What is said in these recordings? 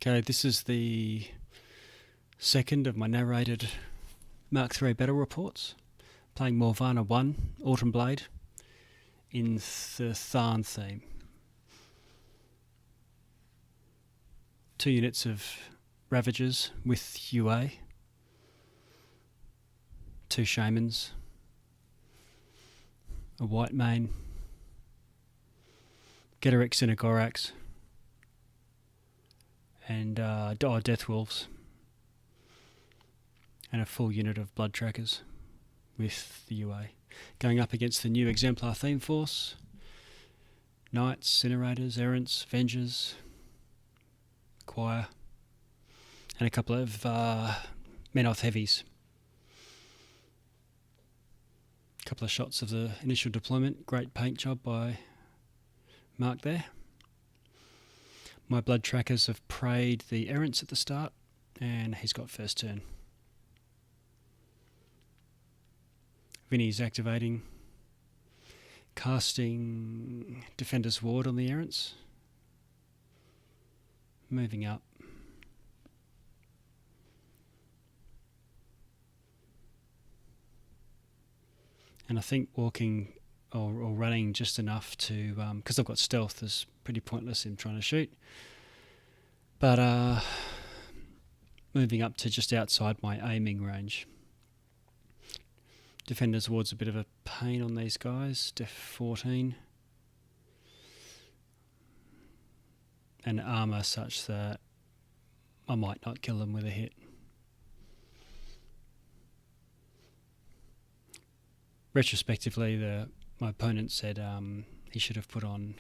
Okay, this is the second of my narrated Mark III battle reports, playing Morvahna 1, Autumn Blade, in the Tharn theme. 2 units of Ravagers with UA, 2 Shamans, a White Mane, Getorix and a Gorax, and Death Wolves, and a full unit of Blood Trackers with the UA. Going up against the new Exemplar theme force, Knights, Incinerators, Errants, Vengers, Choir, and a couple of Menoth Heavies. A couple of shots of the initial deployment. Great paint job by Mark there. My Blood Trackers have prayed the Errants at the start, and he's got first turn. Vinny's activating, casting Defender's Ward on the Errants, moving up. And I think walking or running just enough to, because I've got stealth, is pretty pointless in trying to shoot. But moving up to just outside my aiming range. Defender's Ward's a bit of a pain on these guys, def 14. And armour such that I might not kill them with a hit. Retrospectively, my opponent said he should have put on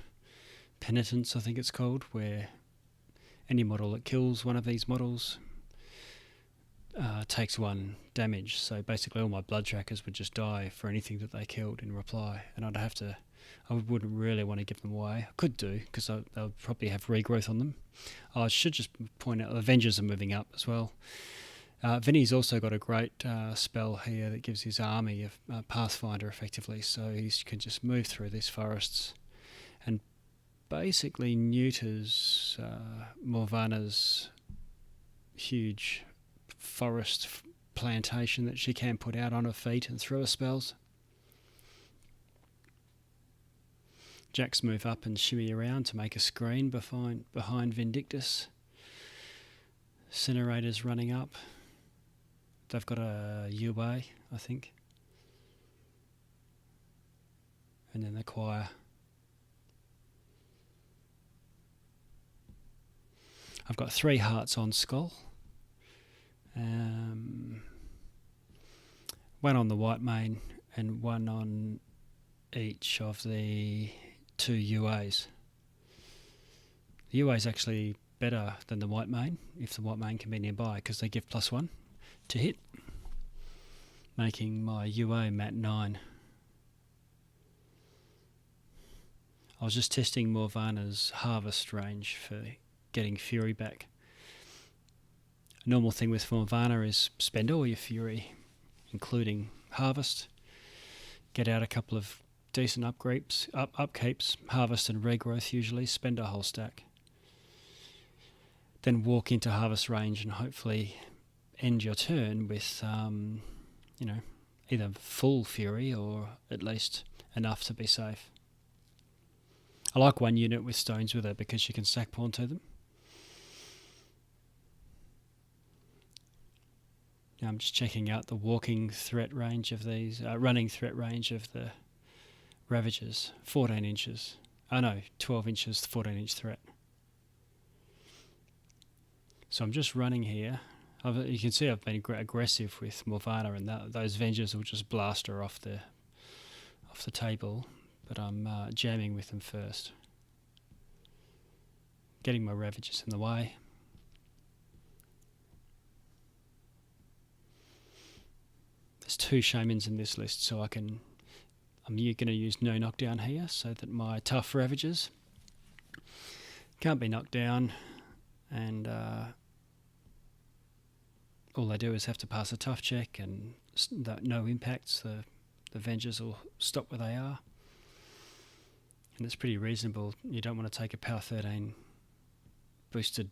Penitence, I think it's called, where any model that kills one of these models takes 1 damage. So basically all my Blood Trackers would just die for anything that they killed in reply, and I wouldn't really want to give them away. I could do, because they'll probably have regrowth on them. I should just point out the Avengers are moving up as well. Vinny's also got a great spell here that gives his army a Pathfinder effectively, so he can just move through these forests and basically neuters Morvahna's huge forest plantation that she can put out on her feet and throw her spells. Jacks move up and shimmy around to make a screen behind Vindictus. Incinerators running up. They've got a UA, I think. And then the Choir. I've got 3 hearts on Skull. 1 on the White Mane and 1 on each of the 2 UAs. The UA is actually better than the White Mane, if the White Mane can be nearby, because they give +1 to hit, making my UA mat 9. I was just testing Morvahna's harvest range for getting Fury back. A normal thing with Morvahna is spend all your Fury, including harvest, get out a couple of decent upkeeps, harvest and regrowth usually, spend a whole stack. Then walk into harvest range and hopefully end your turn with, either full Fury or at least enough to be safe. I like 1 unit with stones with her because you can sack pawn to them. Now I'm just checking out the walking threat range of these, running threat range of the Ravagers. 14 inches. 12 inches, 14-inch threat. So I'm just running here. You can see I've been aggressive with Morvahna, and those Vengers will just blast her off the table. But I'm jamming with them first. Getting my Ravagers in the way. There's 2 Shamans in this list, so I'm going to use no knockdown here, so that my tough Ravagers can't be knocked down, and all they do is have to pass a tough check, and no impacts. The Vengers will stop where they are, and it's pretty reasonable. You don't want to take a power 13 boosted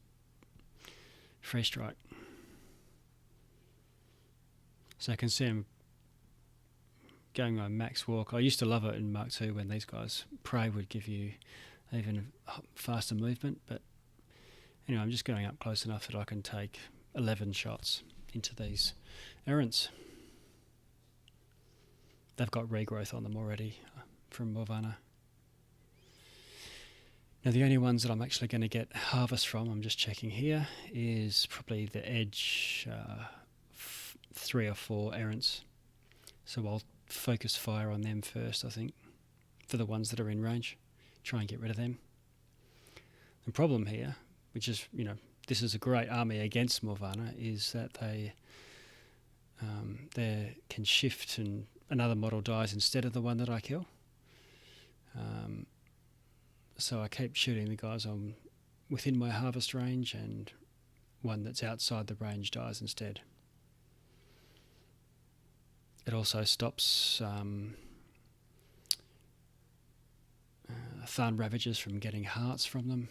Free strike. So I can see him going on max walk. I used to love it in Mark II when these guys prey would give you even faster movement, but anyway, I'm just going up close enough that I can take 11 shots into these errants. They've got regrowth on them already from Morvahna. Now the only ones that I'm actually going to get harvest from, I'm just checking here, is probably the edge 3 or 4 errants. So I'll focus fire on them first, I think, for the ones that are in range. Try and get rid of them. The problem here, which is, this is a great army against Morvahna, is that they can shift and another model dies instead of the one that I kill. So I keep shooting the guys on within my harvest range, and one that's outside the range dies instead. It also stops Tharn Ravagers from getting hearts from them.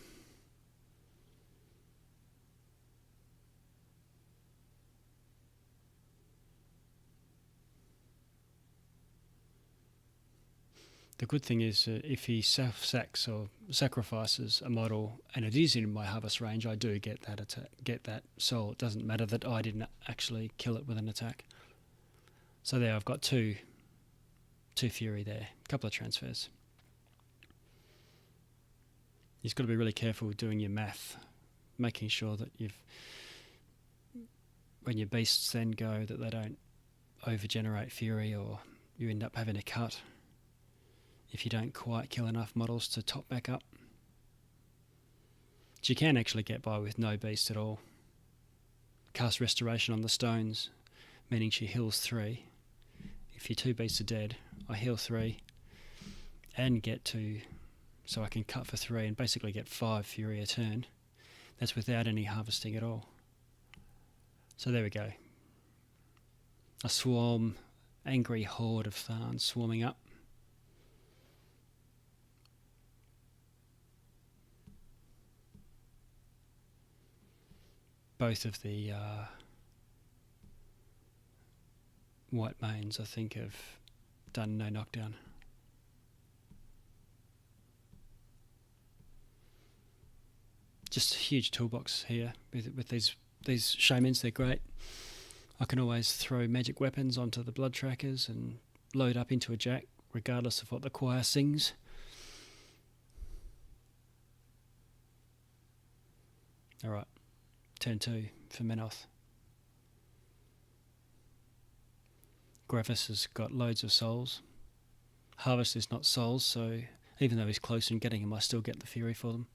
The good thing is if he self-sacks or sacrifices a model and it is in my harvest range, I do get that soul. It doesn't matter that I didn't actually kill it with an attack. So there, I've got two fury there, a couple of transfers. You've got to be really careful doing your math, making sure that when your beasts then go, that they don't over-generate fury, or you end up having a cut if you don't quite kill enough models to top back up. But you can actually get by with no beast at all. Cast Restoration on the stones, meaning she heals 3. If your 2 beasts are dead, I heal 3 and get 2, so I can cut for 3 and basically get 5 fury a turn. That's without any harvesting at all. So there we go. A swarm, angry horde of Tharns swarming up. Both of the white mains, I think, have done no knockdown. Just a huge toolbox here with these shamans. They're great. I can always throw magic weapons onto the blood trackers and load up into a jack, regardless of what the choir sings. All right. Turn 2 for Menoth. Gravis has got loads of souls. Harvest is not souls, so even though he's close in getting them, I still get the fury for them.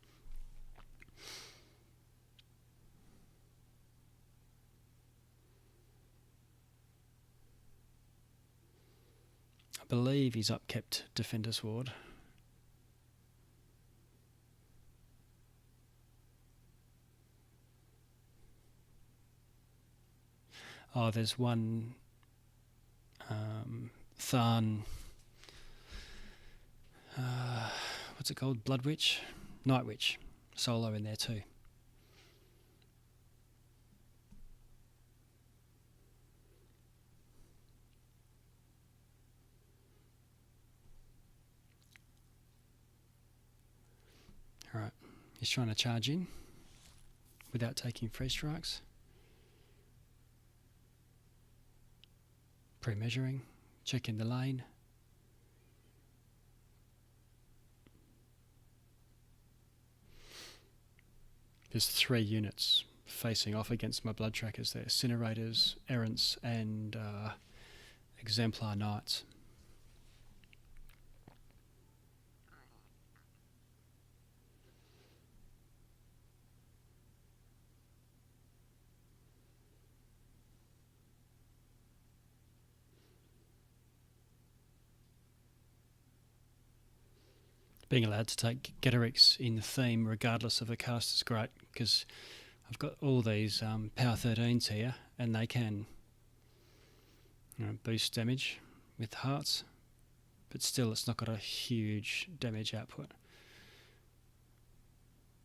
I believe he's upkept Defender's Ward. Oh, there's one Tharn, what's it called? Blood Witch? Night Witch. Solo in there too. Alright, he's trying to charge in without taking free strikes. Pre-measuring, checking the lane. There's 3 units facing off against my blood trackers there. Incinerators, Errants and Exemplar Knights. Being allowed to take Getorix in the theme regardless of the cast is great, because I've got all these power 13s here and they can boost damage with hearts, but still it's not got a huge damage output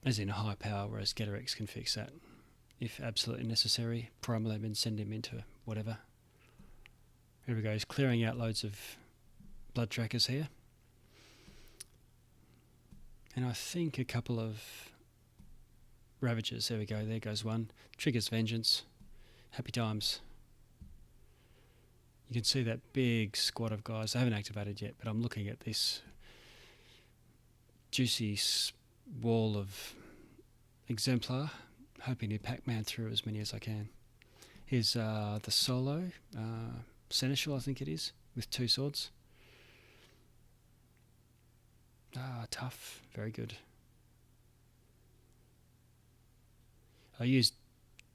as in high power, whereas Getorix can fix that. if absolutely necessary. Prime them and send him into whatever. Here we go. He's clearing out loads of blood trackers here. And I think a couple of Ravagers. There we go. There goes one. Triggers Vengeance. Happy times. You can see that big squad of guys. I haven't activated yet, but I'm looking at this juicy wall of Exemplar, hoping to Pac-Man through as many as I can. Here's the solo, Seneschal I think it is, with 2 swords. Tough. Very good. I used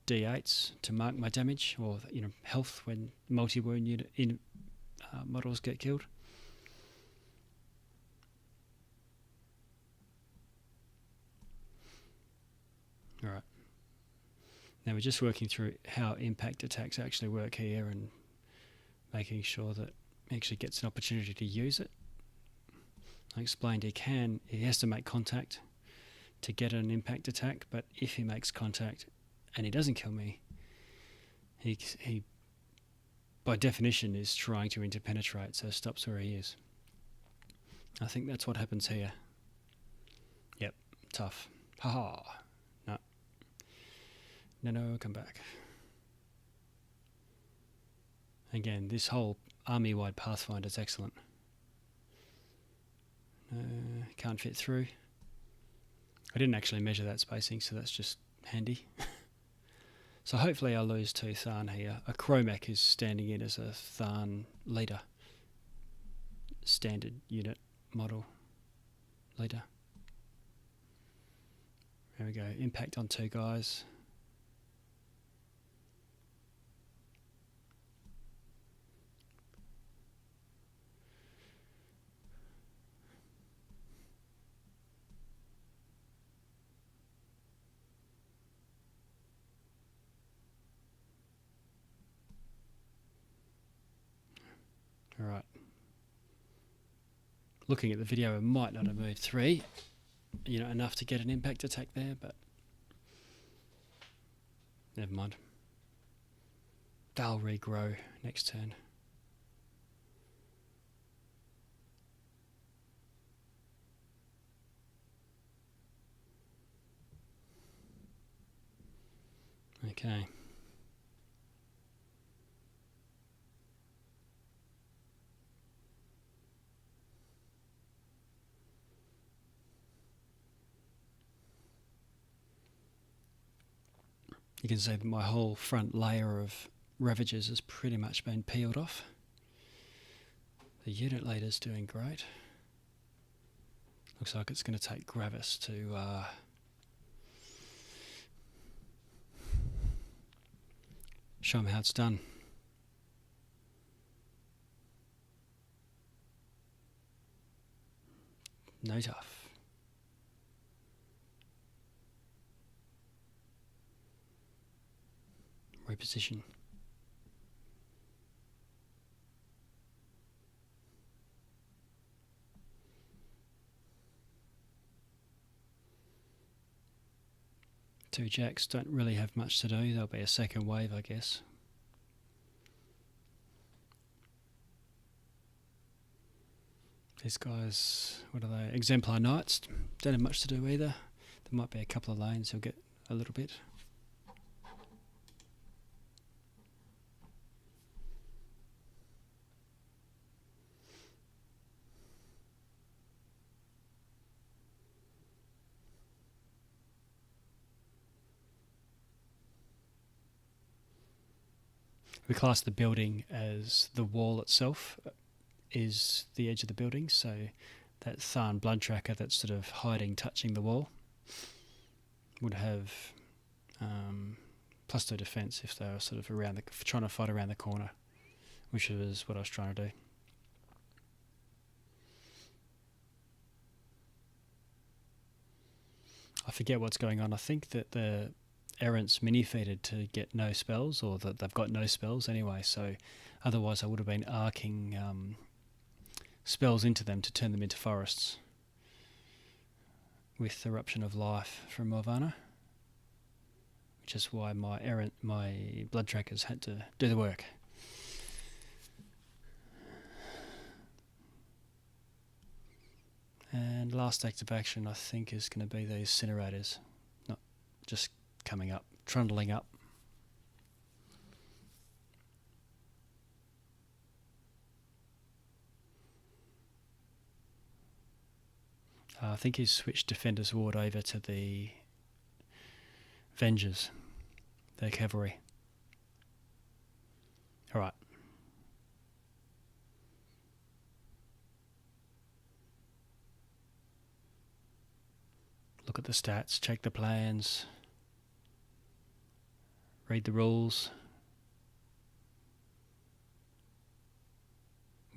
D8s to mark my damage, or health when multi-wound unit models get killed. Alright. Now we're just working through how impact attacks actually work here and making sure that he actually gets an opportunity to use it. I explained he has to make contact to get an impact attack, but if he makes contact and he doesn't kill me, he by definition is trying to interpenetrate, so stops where he is. I think that's what happens here. Yep, tough. Haha. No, come back. Again, this whole army-wide Pathfinder is excellent. Can't fit through. I didn't actually measure that spacing, so that's just handy. So hopefully I'll lose 2 Tharn here. A Chromac is standing in as a Tharn leader. Standard unit model leader. There we go. Impact on 2 guys. Alright. Looking at the video, it might not have moved 3. Enough to get an impact attack there, but never mind. They'll regrow next turn. Okay. You can see that my whole front layer of Ravagers has pretty much been peeled off. The unit leader's doing great. Looks like it's going to take Gravis to show him how it's done. No tough. Reposition. Two jacks don't really have much to do. There'll be a second wave, I guess. These guys, what are they? Exemplar Knights. Don't have much to do either. There might be a couple of lanes. He'll get a little bit. We class the building as the wall itself is the edge of the building, so that Tharn blood tracker that's sort of hiding, touching the wall would have +2 defense if they were sort of around trying to fight around the corner, which is what I was trying to do. I forget what's going on. I think that the Errant's mini-feeded to get no spells, or that they've got no spells anyway, so otherwise I would have been arcing spells into them to turn them into forests with Eruption of Life from Morvahna, which is why my blood trackers had to do the work. And last active action, I think, is going to be these incinerators, not just coming up, trundling up. I think he's switched Defender's Ward over to the Vengers, their cavalry. Alright. Look at the stats, check the plans, read the rules.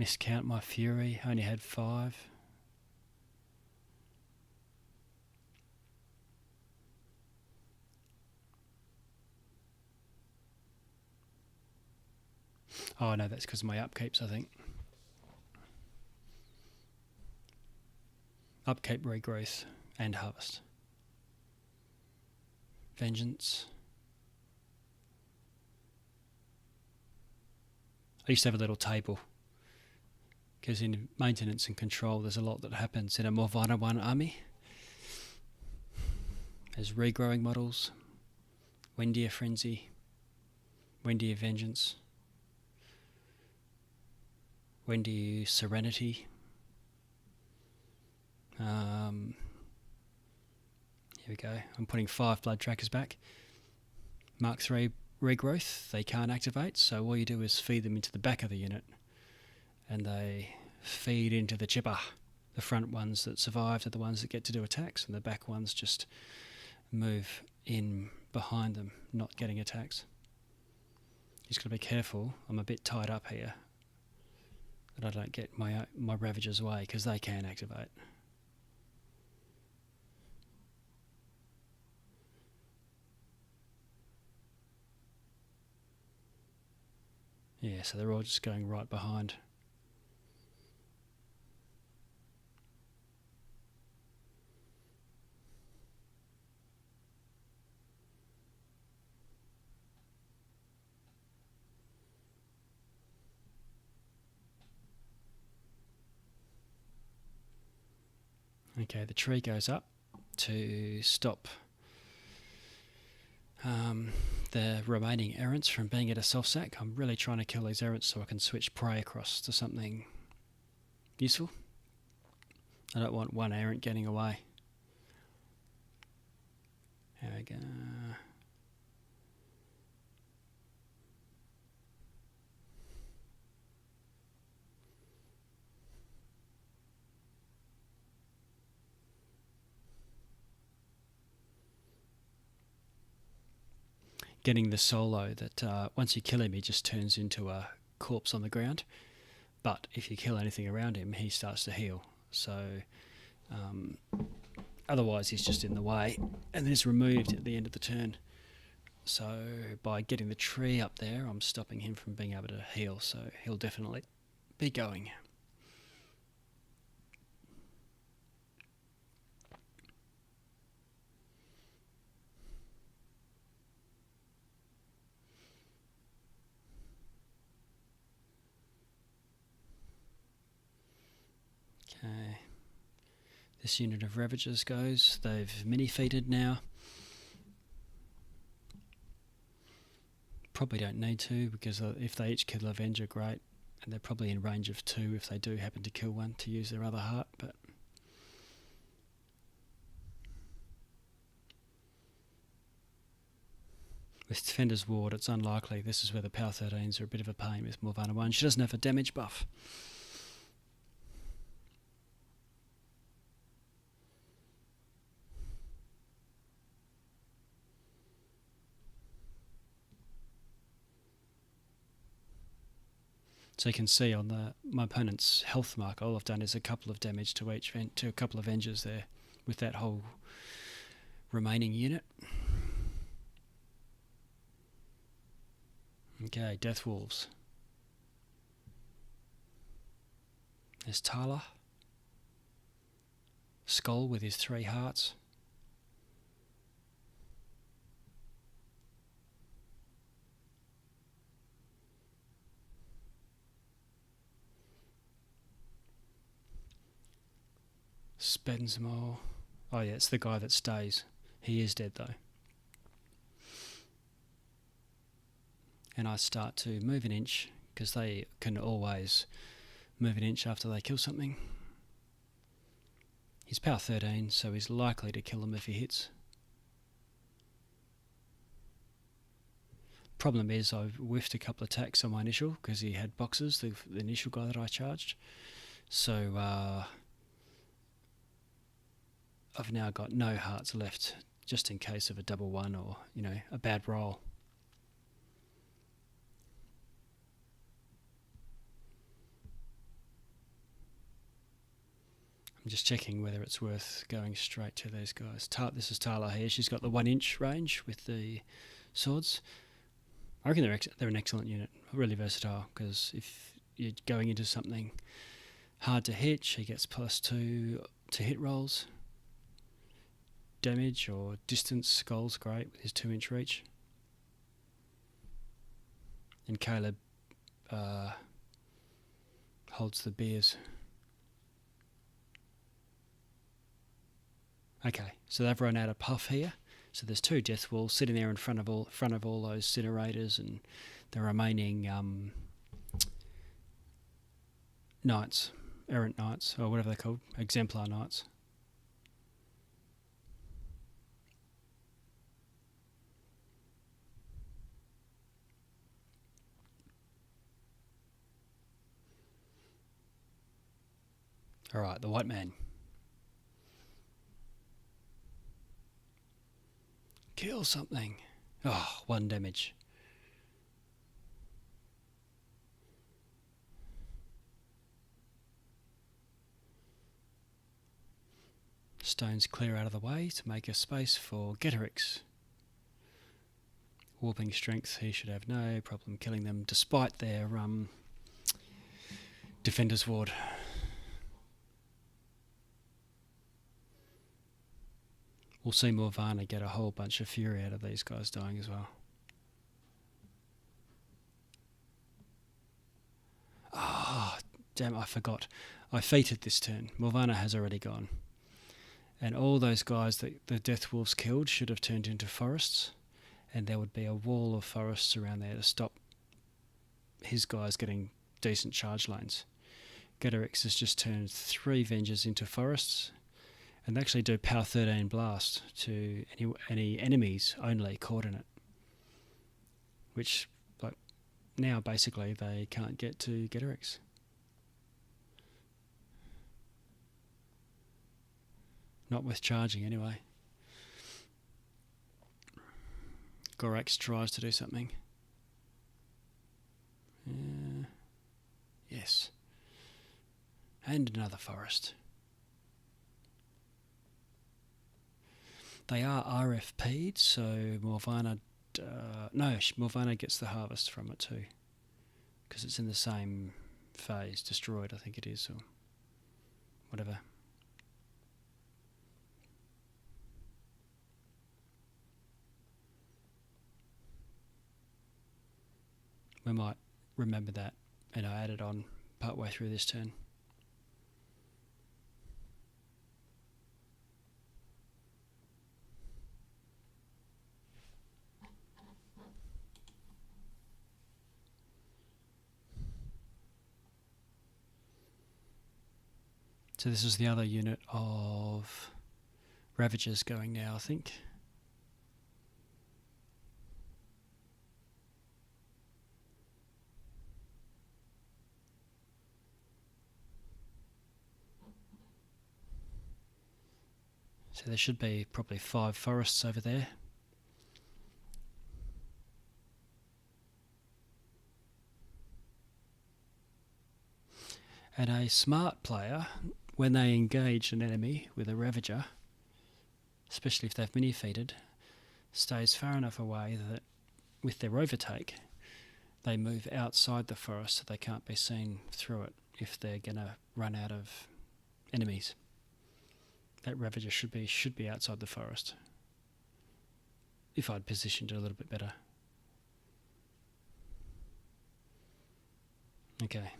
Miscount my fury, only had 5. Oh no, that's because of my upkeeps, I think. Upkeep, regrowth, and harvest. Vengeance. I used to have a little table, because in maintenance and control there's a lot that happens in a Morvahna 1 army. There's regrowing models, Windier Frenzy, Windier Vengeance, Windier Serenity. Here we go. I'm putting 5 blood trackers back. Mark 3 regrowth, they can't activate, so all you do is feed them into the back of the unit and they feed into the chipper. The front ones that survived are the ones that get to do attacks, and the back ones just move in behind them, not getting attacks. Just got to be careful. I'm a bit tied up here that I don't get my Ravagers away, because they can activate. Yeah, so they're all just going right behind. Okay, the tree goes up to stop the remaining errants from being at a self-sack. I'm really trying to kill these errants so I can switch prey across to something useful. I don't want one errant getting away. There we go. Getting the solo that once you kill him, he just turns into a corpse on the ground. But if you kill anything around him, he starts to heal. So otherwise, he's just in the way and is removed at the end of the turn. So by getting the tree up there, I'm stopping him from being able to heal. So he'll definitely be going. Okay, this unit of Ravagers goes. They've mini-feated now. Probably don't need to, because if they each kill a Avenger, great. And they're probably in range of 2 if they do happen to kill one to use their other heart. But with Defender's Ward, it's unlikely. This is where the Power 13s are a bit of a pain with Morvahna 1. She doesn't have a damage buff. So you can see on my opponent's health mark, all I've done is a couple of damage to a couple of Avengers there with that whole remaining unit. Okay, Death Wolves. There's Tyler. Skull with his 3 hearts. Spends them all. Oh yeah, it's the guy that stays. He is dead though. And I start to move an inch, because they can always move an inch after they kill something. He's power 13, so he's likely to kill them if he hits. Problem is, I whiffed a couple of attacks on my initial, because he had boxes, the initial guy that I charged. So I've now got no hearts left, just in case of a double one or, you know, a bad roll. I'm just checking whether it's worth going straight to these guys. This is Tala here. She's got the 1 inch range with the swords. I reckon they're an excellent unit, really versatile, because if you're going into something hard to hit, she gets +2 to hit rolls. Damage or distance, Skull's great with his 2 inch reach. And Caleb holds the beers. Okay, so they've run out of puff here. So there's 2 death walls sitting there in front of all those incinerators and the remaining knights, errant knights, or whatever they're called, exemplar knights. Alright, the white man. Kill something. Oh, 1 damage. Stones clear out of the way to make a space for Getorix. Warping strength, he should have no problem killing them despite their Defender's Ward. We'll see Morvahna get a whole bunch of fury out of these guys dying as well. Ah, oh, damn, I forgot. I feated this turn. Morvahna has already gone. And all those guys that the Death Wolves killed should have turned into forests. And there would be a wall of forests around there to stop his guys getting decent charge lanes. Getorix has just turned 3 Vengers into forests. And they actually do power 13 blast to any enemies only caught in it. Which, like, now basically they can't get to Getorix. Not with charging anyway. Gorax tries to do something. Yes. And another forest. They are RFP'd, so Morvahna... Morvahna gets the harvest from it too. Because it's in the same phase. Destroyed, I think it is, or whatever. We might remember that, and I add it on partway through this turn. So this is the other unit of Ravagers going now, I think. So there should be probably 5 forests over there. And a smart player, when they engage an enemy with a Ravager, especially if they've mini-feeded, stays far enough away that with their overtake, they move outside the forest so they can't be seen through it if they're going to run out of enemies. That Ravager should be outside the forest, if I'd positioned it a little bit better. Okay.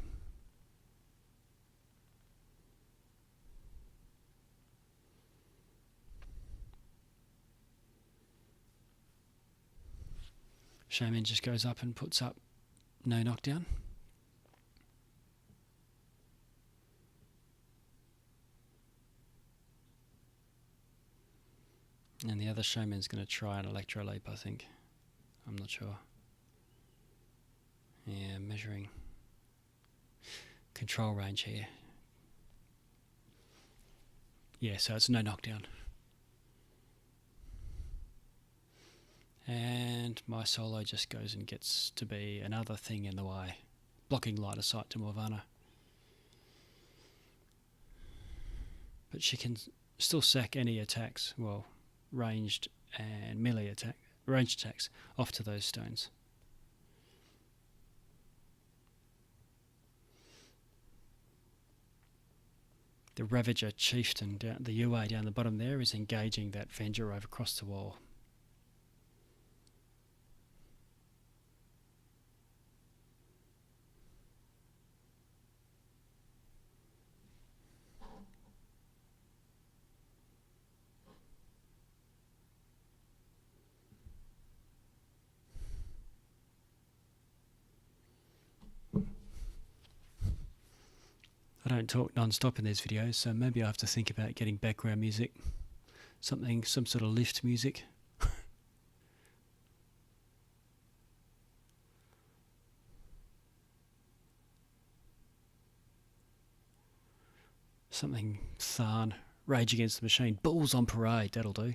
Shaman just goes up and puts up no knockdown. And the other Shaman's going to try an Electro Leap, I think. I'm not sure. Yeah, measuring control range here. Yeah, so it's no knockdown. And my solo just goes and gets to be another thing in the way, blocking line of sight to Morvahna. But she can still sack any attacks, well, ranged and melee ranged attacks off to those stones. The Ravager Chieftain, the UA down the bottom there, is engaging that Venger over across the wall. I don't talk non-stop in these videos, so maybe I have to think about getting background music. Some sort of lift music. Something Tharn, Rage Against the Machine, Bulls on Parade, that'll do.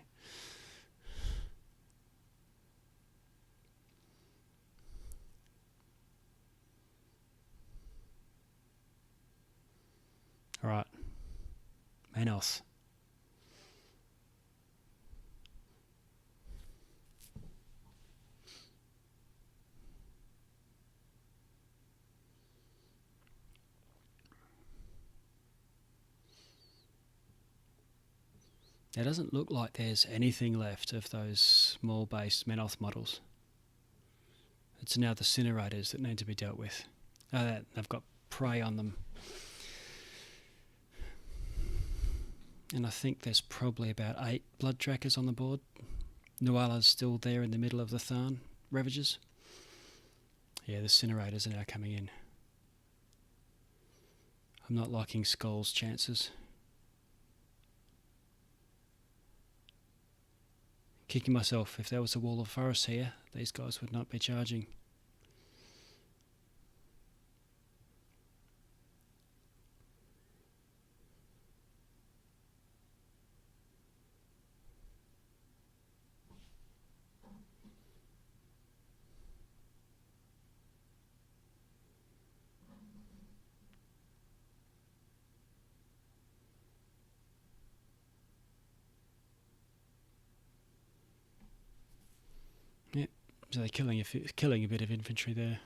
Alright, Manos. It doesn't look like there's anything left of those small base Menoth models. It's now the Incinerators that need to be dealt with. They've got prey on them. And I think there's probably about 8 blood trackers on the board. Nuala's still there in the middle of the Tharn Ravagers. Yeah, the Incinerators are now coming in. I'm not liking Skull's chances. Kicking myself, if there was a wall of forest here, these guys would not be charging. Yep, so they're killing a bit of infantry there.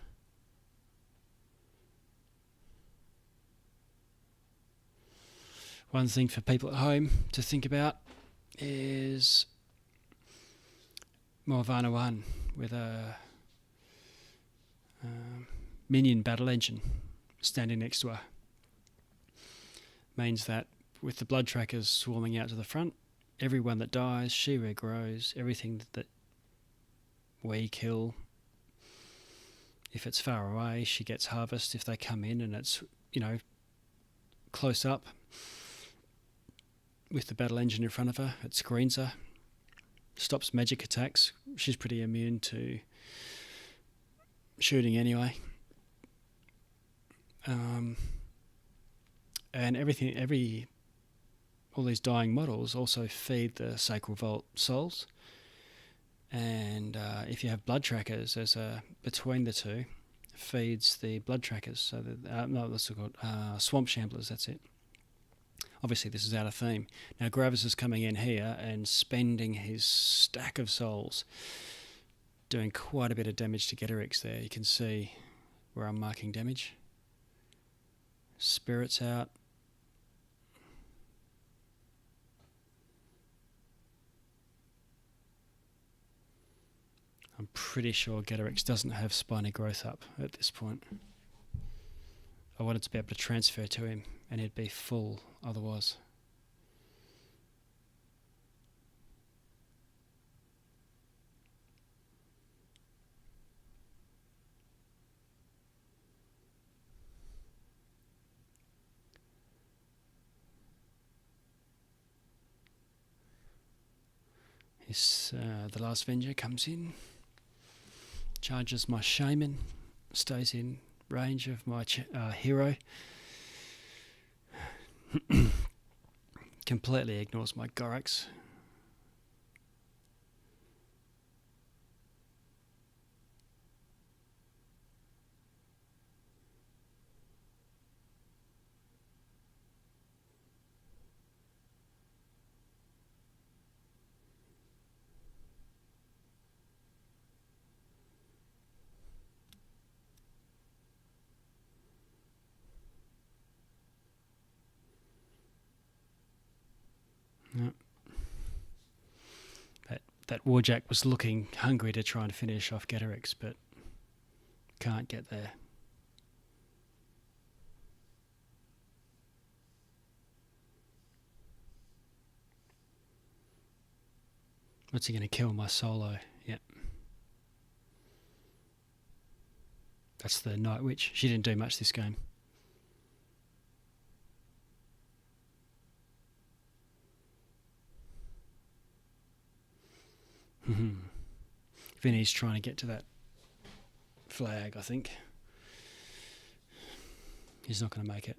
One thing for people at home to think about is Morvahna 1 with a minion battle engine standing next to her. Means that with the blood trackers swarming out to the front, everyone that dies, she regrows. Everything that we kill, if it's far away, she gets harvest. If they come in and it's, close up with the battle engine in front of her, it screens her, stops magic attacks. She's pretty immune to shooting anyway. And all these dying models also feed the Sacral Vault souls. And if you have blood trackers, between the two, feeds the blood trackers. So that's called swamp shamblers. That's it. Obviously, this is out of theme. Now Gravis is coming in here and spending his stack of souls, doing quite a bit of damage to Getorix there. You can see where I'm marking damage. Spirits out. I'm pretty sure Getorix doesn't have spiny growth up at this point. I wanted to be able to transfer to him and he'd be full otherwise. The last Avenger comes in, charges my Shaman, stays in range of my hero, completely ignores my Gorax. No. That Warjack was looking hungry to try and finish off Getorix, but can't get there. What's he going to kill? My solo? Yep. That's the Night Witch. She didn't do much this game. Vinny's trying to get to that flag, I think. He's not going to make it.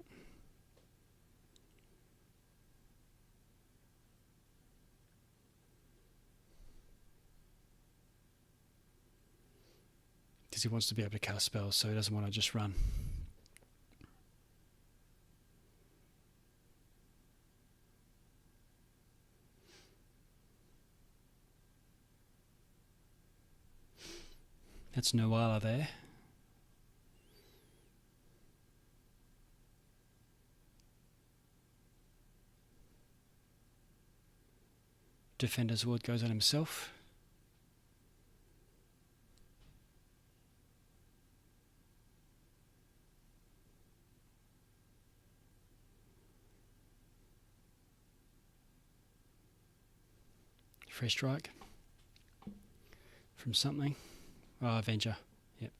Because he wants to be able to cast spells, so he doesn't want to just run. That's Noala there. Defender's Ward goes on himself. Free strike from something. Oh, Avenger. Yep.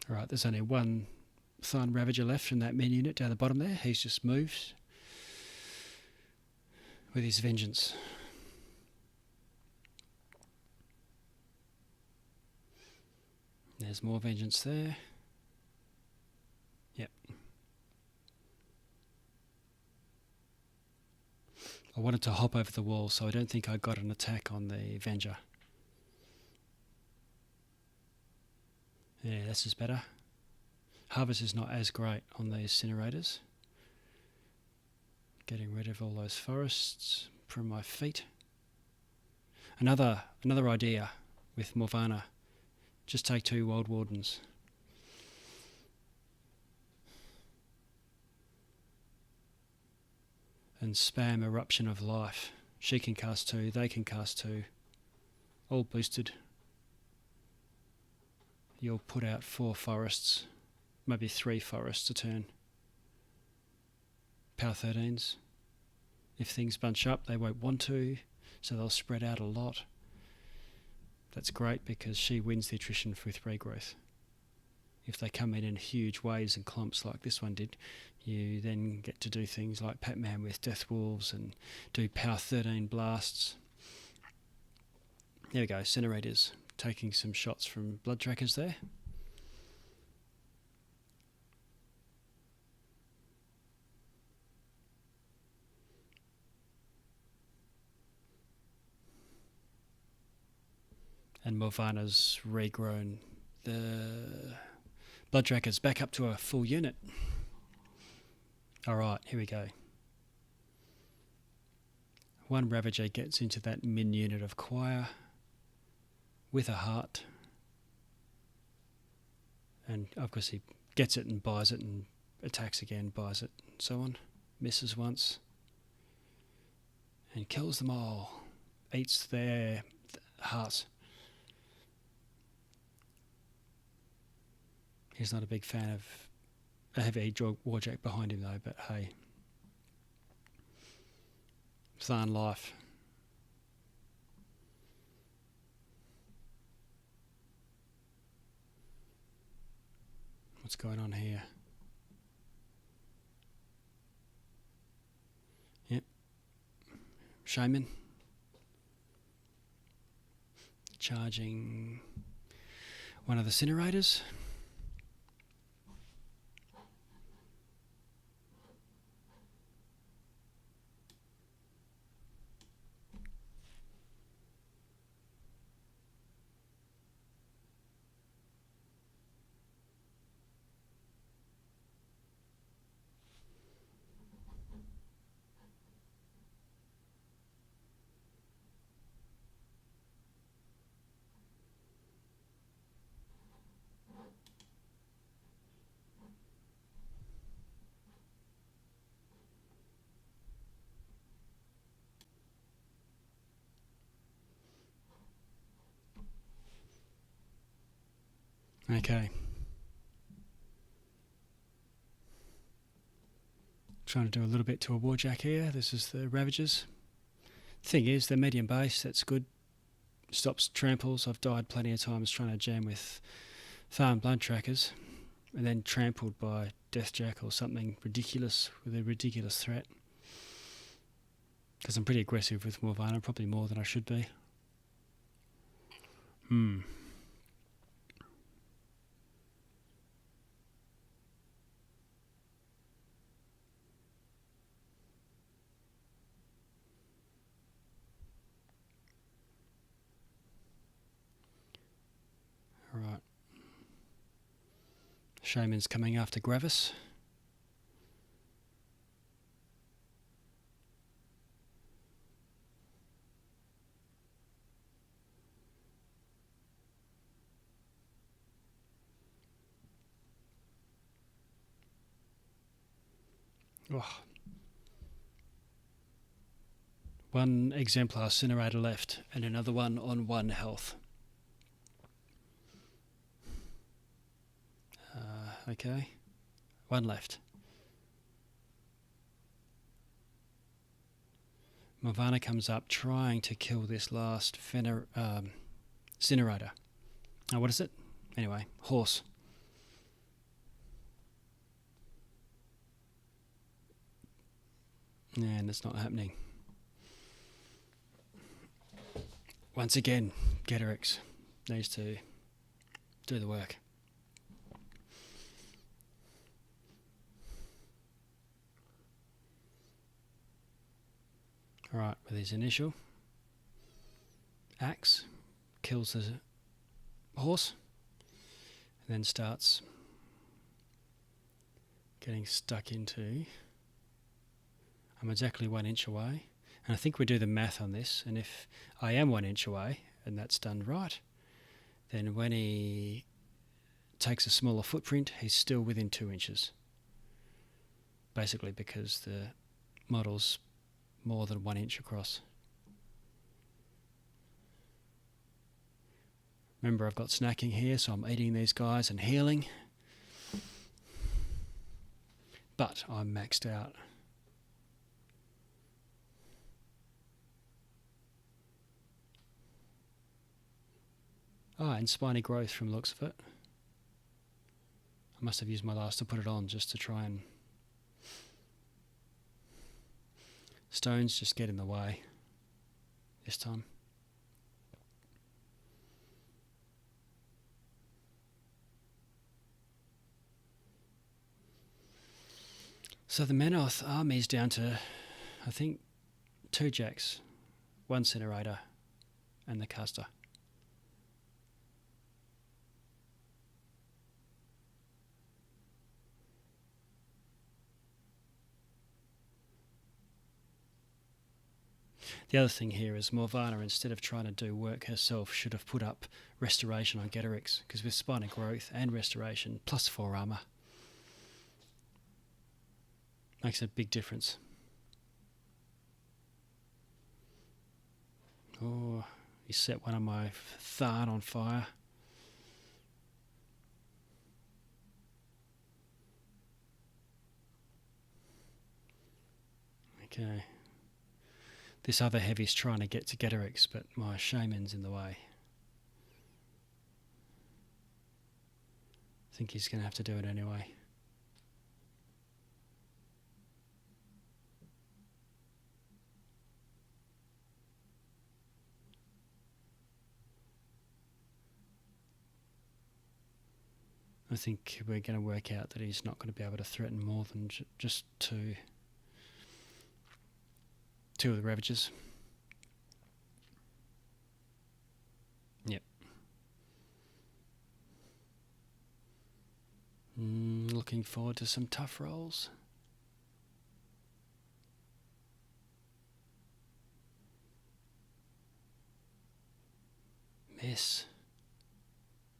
Alright, there's only one Thorn Ravager left from that main unit down the bottom there. He's just moved with his vengeance. There's more vengeance there. Yep. I wanted to hop over the wall, so I don't think I got an attack on the Avenger. Yeah, this is better. Harvest is not as great on these incinerators. Getting rid of all those forests from my feet. Another idea with Morvahna. Just take 2 Wild Wardens. And spam Eruption of Life. She can cast 2, they can cast 2. All boosted. You'll put out 4 forests. Maybe 3 forests a turn. Power 13s. If things bunch up, they won't want to, so they'll spread out a lot. That's great because she wins the attrition with regrowth. If they come in huge waves and clumps like this one did, you then get to do things like Pac-Man with Death Wolves and do Power 13 blasts. There we go, Incinerators taking some shots from Blood Trackers there. And Morvahna's regrown the Blood Trackers back up to a full unit. Alright, here we go. 1 Ravager gets into that min unit of Choir with a heart. And of course he gets it and buys it and attacks again, buys it, and so on. Misses once. And kills them all. Eats their hearts. He's not a big fan of a heavy Warjack behind him though, but hey. Tharn life. What's going on here? Yep. Shaman. Charging one of the incinerators. Okay. Trying to do a little bit to a warjack here. This is the Ravagers. Thing is, they're medium base, that's good. Stops tramples. I've died plenty of times trying to jam with Tharn blood trackers and then trampled by Deathjack or something ridiculous with a ridiculous threat. Because I'm pretty aggressive with Morvahna, probably more than I should be. Alright. Shaman's coming after Gravis. Oh. One exemplar incinerator left and another one on 1 health. Okay. 1 left. Morvahna comes up trying to kill this last incinerator. Oh, what is it? Anyway, horse. And it's not happening. Once again, Geterix needs to do the work. Alright, with his initial axe, kills the horse, and then starts getting stuck into... I'm exactly 1 inch away, and I think we do the math on this, and if I am 1 inch away, and that's done right, then when he takes a smaller footprint, he's still within 2 inches. Basically because the model's more than 1 inch across. Remember, I've got snacking here, so I'm eating these guys and healing. But I'm maxed out. And spiny growth from the looks of it. I must have used my last to put it on just to try and... Stones just get in the way this time. So the Manoth army's down to, I think, 2 jacks, 1 incinerator, and the caster. The other thing here is Morvahna, instead of trying to do work herself, should have put up restoration on Geterix, because with spina growth and restoration plus 4 armor makes a big difference. Oh, he set one of my Tharn on fire. Okay. This other heavy's trying to get to Getorix, but my shaman's in the way. I think he's going to have to do it anyway. I think we're going to work out that he's not going to be able to threaten more than just two of the Ravagers. Yep. Looking forward to some tough rolls. Miss.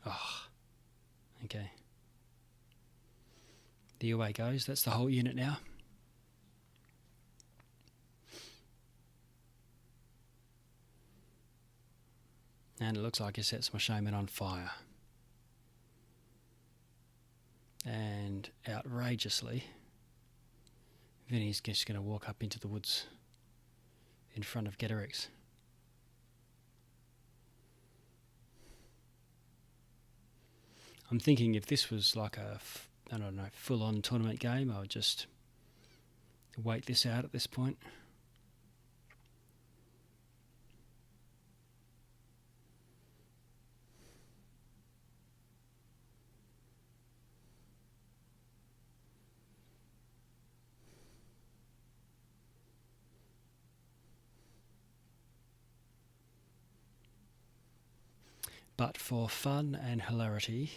Oh. Okay. The away goes. That's the whole unit now. And it looks like it sets my shaman on fire. And outrageously, Vinny's just going to walk up into the woods in front of Getorix. I'm thinking if this was like a, I don't know, full-on tournament game, I would just wait this out at this point. But for fun and hilarity,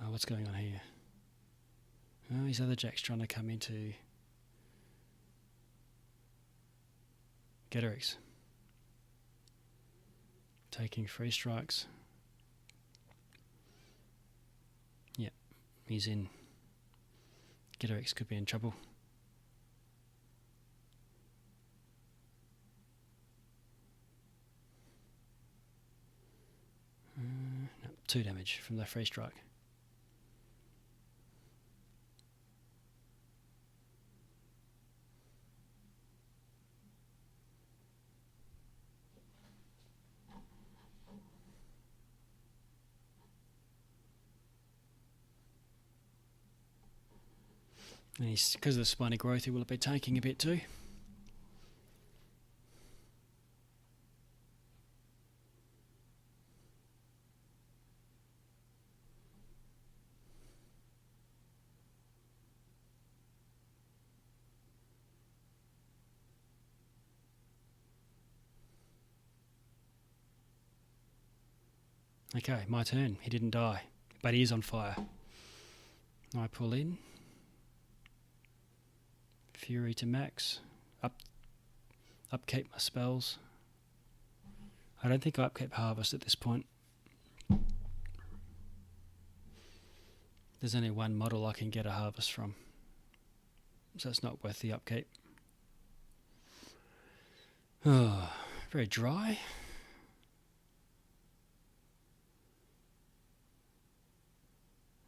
oh, what's going on here? Oh, his other jack's trying to come into Getorix. Taking free strikes. Yep, he's in. Getorix could be in trouble. No, 2 damage from the free strike. And he's, because of the spiny growth, he will be taking a bit too. Okay, my turn. He didn't die, but he is on fire. I pull in. Fury to max. Upkeep my spells. I don't think I upkeep Harvest at this point. There's only one model I can get a Harvest from, so it's not worth the upkeep. Oh, very dry.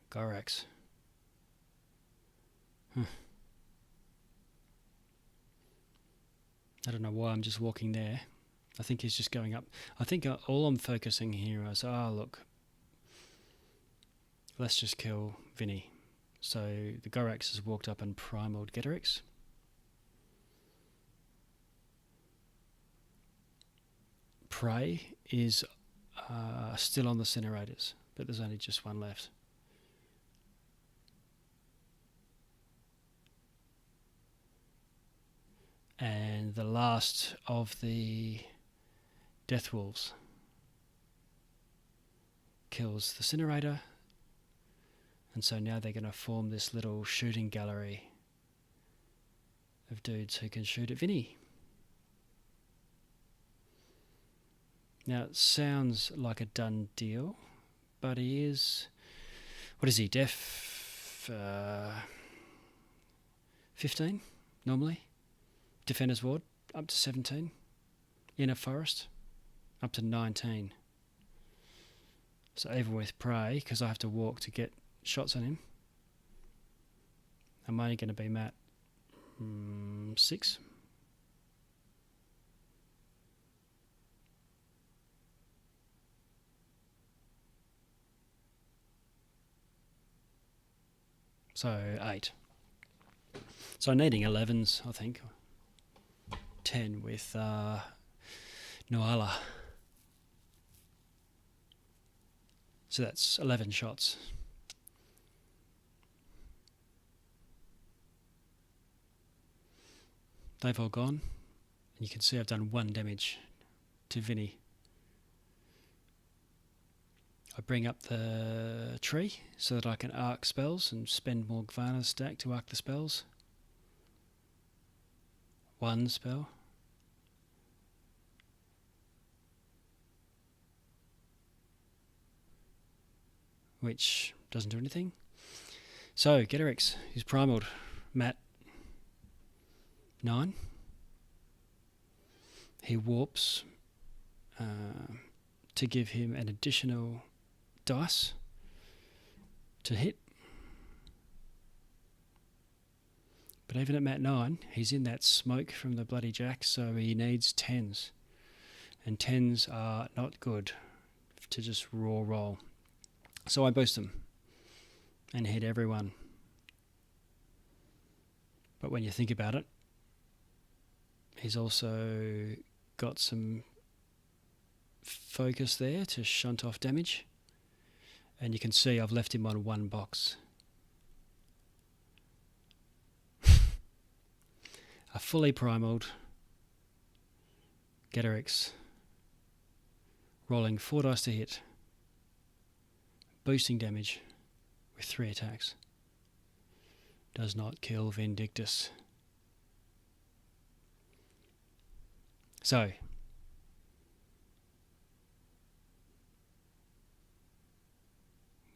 Gorax. I don't know why I'm just walking there. I think he's just going up. I think all I'm focusing here is, look, let's just kill Vinny. So the Gorax has walked up and primaled Getorix. Prey is still on the Cinerators, but there's only just one left. And the last of the Death Wolves kills the Cinerator, and so now they're going to form this little shooting gallery of dudes who can shoot at Vinny. Now it sounds like a done deal, but he is, what is he, def 15 normally? Defender's Ward, up to 17. Inner Forest, up to 19. So even with Prey, because I have to walk to get shots on him, I'm only going to be Matt 6. So 8. So needing 11s, I think. 10 with Noala. So that's 11 shots. They've all gone. And you can see I've done 1 damage to Vinny. I bring up the tree so that I can arc spells and spend Morvahna's stack to arc the spells. 1 spell. Which doesn't do anything. So, Geterix, he's primaled. Matt 9. He warps to give him an additional dice to hit. But even at Mat 9, he's in that smoke from the bloody jack, so he needs 10s. And 10s are not good to just raw roll. So I boost them and hit everyone. But when you think about it, he's also got some focus there to shunt off damage. And you can see I've left him on 1 box. A fully primaled Geterix, rolling 4 dice to hit, boosting damage with 3 attacks. Does not kill Vindictus. So,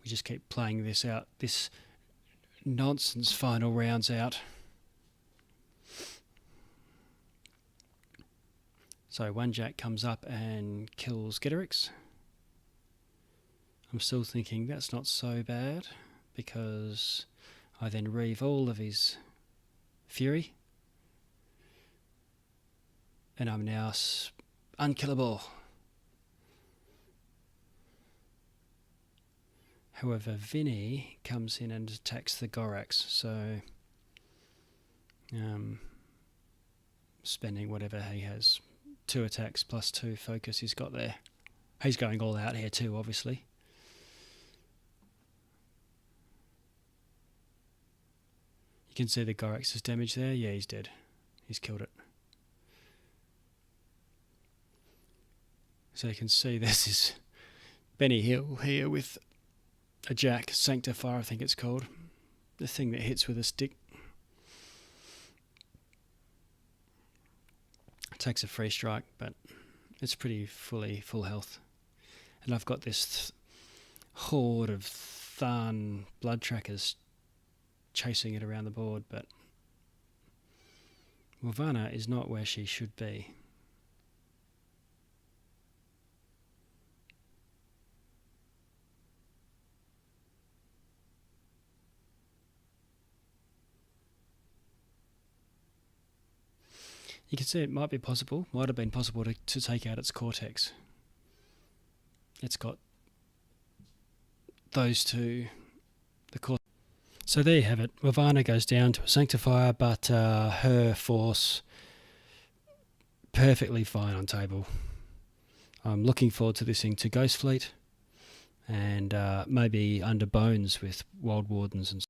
we just keep playing this out, this nonsense final rounds out. So 1 jack comes up and kills Geterix. I'm still thinking that's not so bad, because I then reave all of his fury. And I'm now unkillable. However, Vinny comes in and attacks the Gorax, so spending whatever he has, 2 attacks plus 2 focus he's got there. He's going all out here too, obviously. You can see the Gorax's damage there. Yeah, he's dead. He's killed it. So you can see this is Benny Hill here with a jack, Sanctifier I think it's called. The thing that hits with a stick. It takes a free strike, but it's pretty full health. And I've got this horde of Tharn blood trackers chasing it around the board, but Morvahna is not where she should be. You can see it might have been possible to take out its cortex. It's got those two, the cortex. So there you have it. Morvahna goes down to a Sanctifier, but her force perfectly fine on table. I'm looking forward to this thing to Ghost Fleet, and maybe under Bones with Wild Wardens and